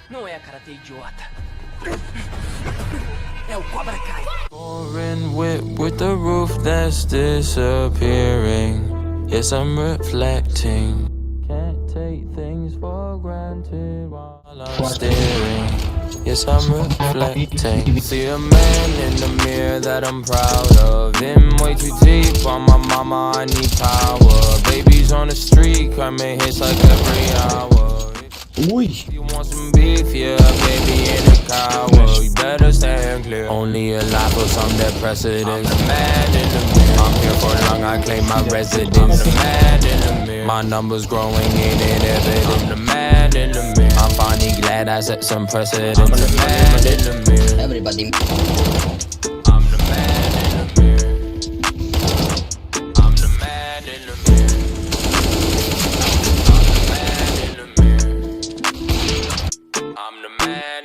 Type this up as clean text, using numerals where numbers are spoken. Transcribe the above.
Não é karatê idiota. É o Cobra Kai. Pouring whip with the roof that's disappearing. Yes, I'm reflecting. Can't take things for granted while I'm staring. Yes, I'm reflecting. See a man in the mirror that I'm proud of. In way too deep on my mama, I need power. Babies on the street, I make hits like every hour. Ui! You want some beef, yeah, baby, ain't a coward. You better stand clear. Only alive for some dead precedent. I'm the man in the mirror. I'm here for long, I claim my residence. The man in the mirror. My numbers growing, ain't it evident? I'm the man in the mirror. I'm finally glad I set some precedent. I'm the man in the mirror. Everybody. I'm the man in the mirror. I'm the man in the mirror. I'm the man in the mirror. I'm the man.